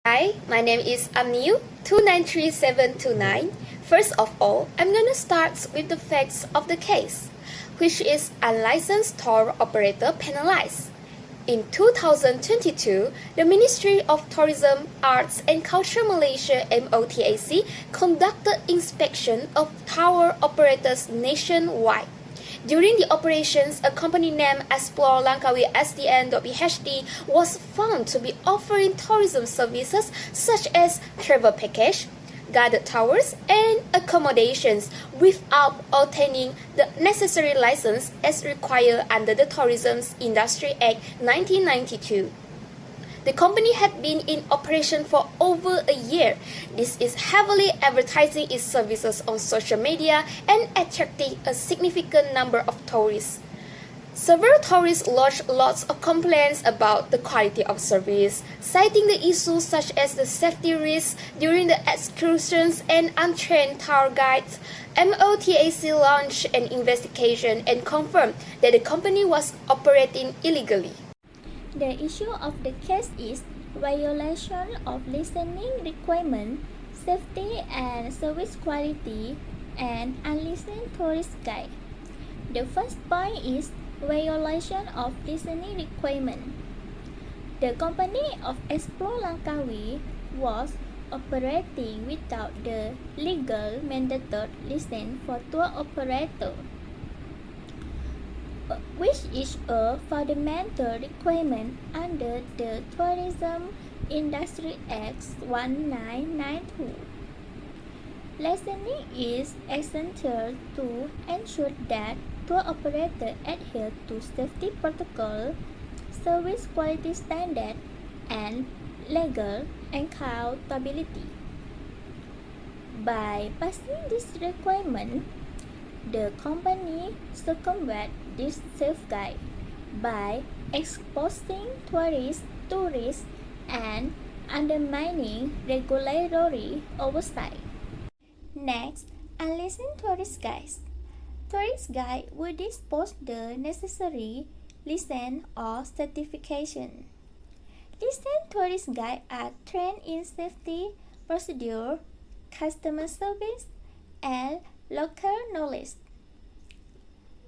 Hi, my name is GHOUK3063. First of all, I'm gonna start with the facts of the case, which is unlicensed tour operator penalized. In 2022, the Ministry of Tourism, Arts and Culture Malaysia (MOTAC) conducted inspection of tour operators nationwide. During the operations, a company named Explore Langkawi SDN.PHD was found to be offering tourism services such as travel package, guided tours, and accommodations without obtaining the necessary license as required under the Tourism Industry Act 1992. The company had been in operation for over a year. This is heavily advertising its services on social media and attracting a significant number of tourists. Several tourists lodged lots of complaints about the quality of service, citing the issues such as the safety risks during the excursions and untrained tour guides. MOTAC launched an investigation and confirmed that the company was operating illegally. The issue of the case is violation of licensing requirement, safety and service quality, and unlicensed tourist guide. The first point is violation of licensing requirement. The company of Explore Langkawi was operating without the legal mandated license for tour operator, which is a fundamental requirement under the Tourism Industry Act 1992. Licensing is essential to ensure that tour operators adhere to safety protocols, service quality standards, and legal accountability. By passing this requirement, the company circumvents this safeguard by exposing tourists to risk and undermining regulatory oversight. Next, unlicensed tourist guides. Tourist guides would dispose the necessary license or certification. Licensed tourist guides are trained in safety procedure, customer service, and local knowledge.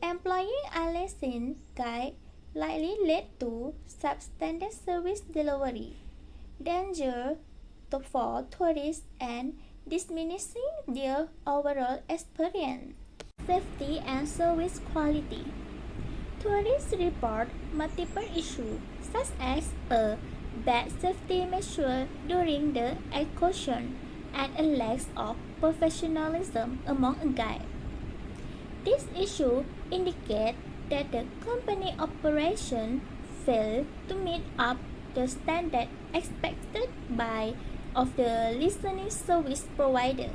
Employing unlicensed guide likely lead to substandard service delivery, danger for tourists, and diminishing their overall experience. Safety and service quality. Tourists report multiple issues such as a bad safety measure during the excursion and a lack of professionalism among a guide. This issue indicates that the company operation failed to meet up the standard expected of the listening service provider.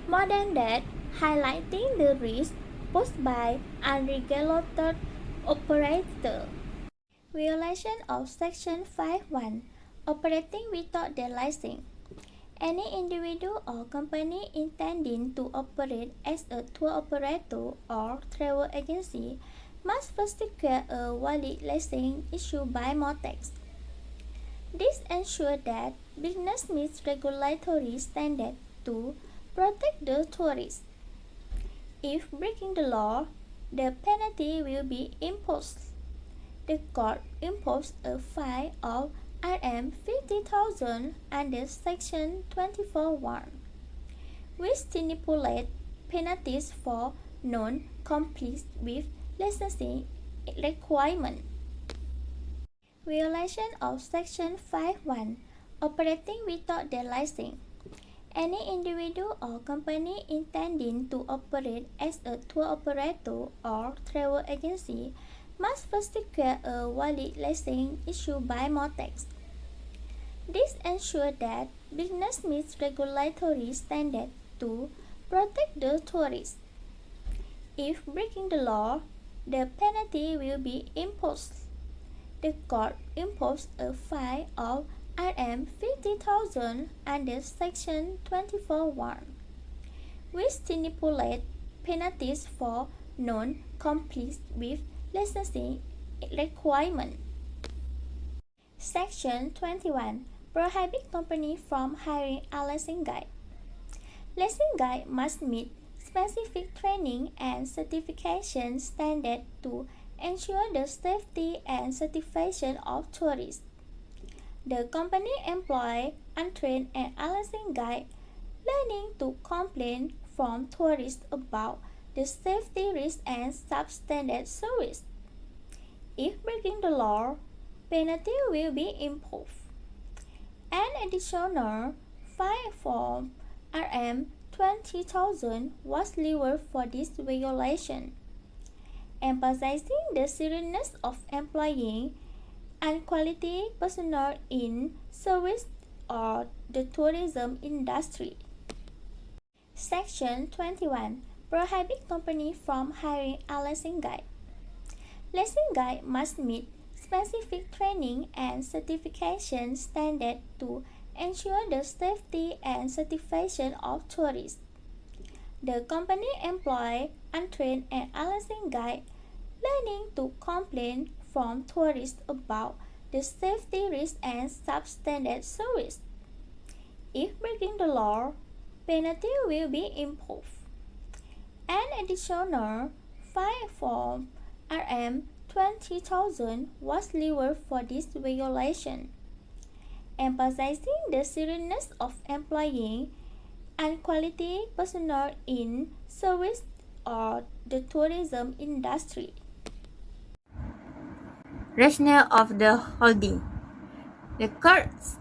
More than that, highlighting the risk posed by unregulated operator. Violation of Section 5.1 Operating without their license. Any individual or company intending to operate as a tour operator or travel agency must first secure a valid license issued by MOTAC. This ensures that business meets regulatory standards to protect the tourists. If breaking the law, the penalty will be imposed. The court imposed a fine of Rm 50,000 under Section 24(1), which stipulates penalties for non-compliance with licensing requirements. Violation of Section 5.1 Operating without their license. Any individual or company intending to operate as a tour operator or travel agency must first secure a valid license issued by MOTAC. This ensures that business meets regulatory standards to protect the tourists. If breaking the law, the penalty will be imposed. The court imposed a fine of Rm 50,000 under Section 24(1), which stipulates penalties for non-compliance with licensing requirements. Section 21 prohibit companies from hiring a licensing guide. Licensing guide must meet specific training and certification standards to ensure the safety and satisfaction of tourists. The company employs untrained and unlicensed guides, learning to complain from tourists about the safety risks and substandard service. If breaking the law, penalty will be imposed. An additional fine from Rm 20,000 was levied for this violation, emphasizing the seriousness of employing unqualified personnel in service or the tourism industry. Section 21. Prohibit companies from hiring a licensing guide. Licensing guide must meet specific training and certification standards to ensure the safety and satisfaction of tourists. The company employs untrained and unlicensed guides, learning to complain from tourists about the safety risks and substandard service. If breaking the law, penalty will be imposed. An additional fine from Rm 20,000 was levied for this violation, emphasizing the seriousness of employing unqualified personnel in service or the tourism industry. Rationale of the holding. The court's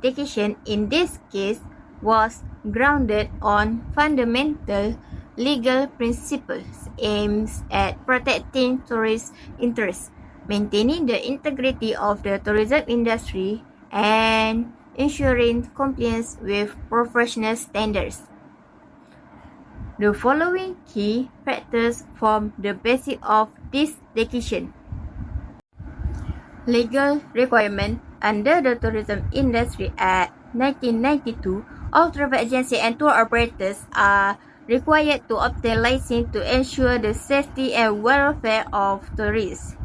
decision in this case was grounded on fundamental legal principles aimed at protecting tourist interests, maintaining the integrity of the tourism industry, and ensuring compliance with professional standards. The following key factors form the basis of this decision. Legal requirement. Under the Tourism Industry Act 1992, all travel agencies and tour operators are required to obtain license to ensure the safety and welfare of tourists.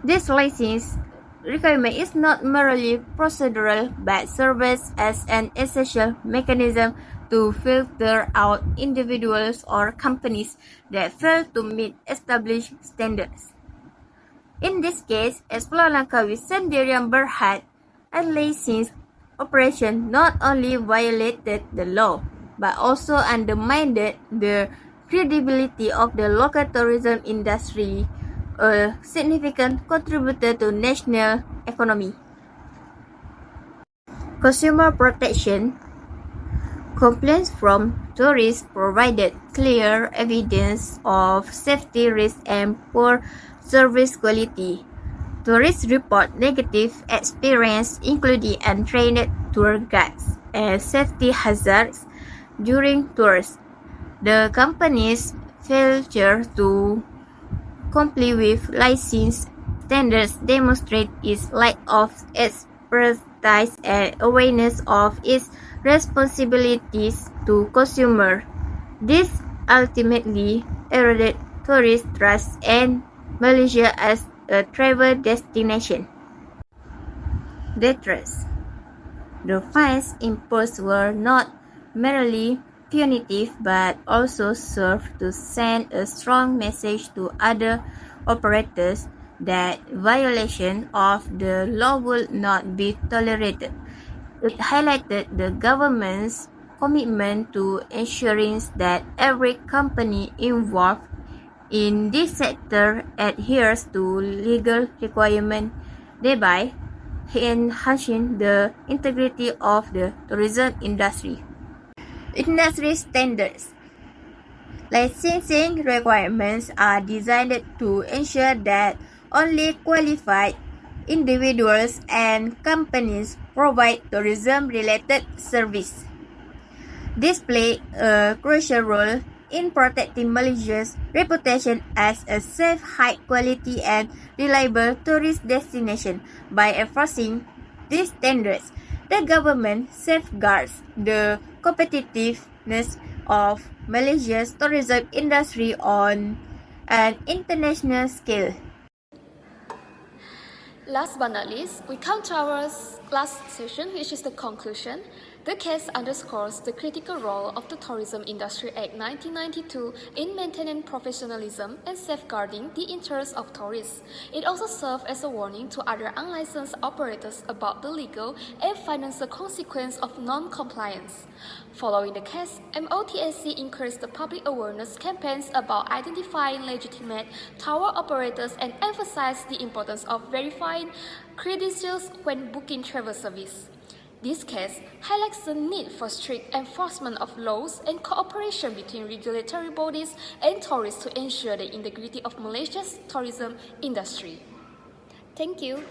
This license requirement is not merely procedural but serves as an essential mechanism to filter out individuals or companies that fail to meet established standards. In this case, Explore Langkawi Sendirian Berhad, a licensed operation not only violated the law, but also undermined the credibility of the local tourism industry, a significant contributor to national economy. Consumer protection. Complaints from tourists provided clear evidence of safety risks and poor service quality. Tourists report negative experiences, including untrained tour guides and safety hazards during tours. The company's failure to comply with license standards demonstrate its lack of expertise and awareness of its responsibilities to consumers. This ultimately eroded tourist trust in Malaysia as a travel destination. Deterrence. The fines imposed were not merely punitive but also served to send a strong message to other operators that violation of the law would not be tolerated. It highlighted the government's commitment to ensuring that every company involved in this sector adheres to legal requirements, thereby enhancing the integrity of the tourism industry. Industry standards. Licensing requirements are designed to ensure that only qualified individuals and companies provide tourism-related service. This plays a crucial role in protecting Malaysia's reputation as a safe, high-quality and reliable tourist destination. By enforcing these standards, the government safeguards the competitiveness of Malaysia's tourism industry on an international scale. Last but not least, we come to our last session, which is the conclusion. The case underscores the critical role of the Tourism Industry Act 1992 in maintaining professionalism and safeguarding the interests of tourists. It also serves as a warning to other unlicensed operators about the legal and financial consequence of non-compliance. Following the case, MOTSC increased the public awareness campaigns about identifying legitimate tower operators and emphasized the importance of verifying credentials when booking travel service. This case highlights the need for strict enforcement of laws and cooperation between regulatory bodies and tourists to ensure the integrity of Malaysia's tourism industry. Thank you.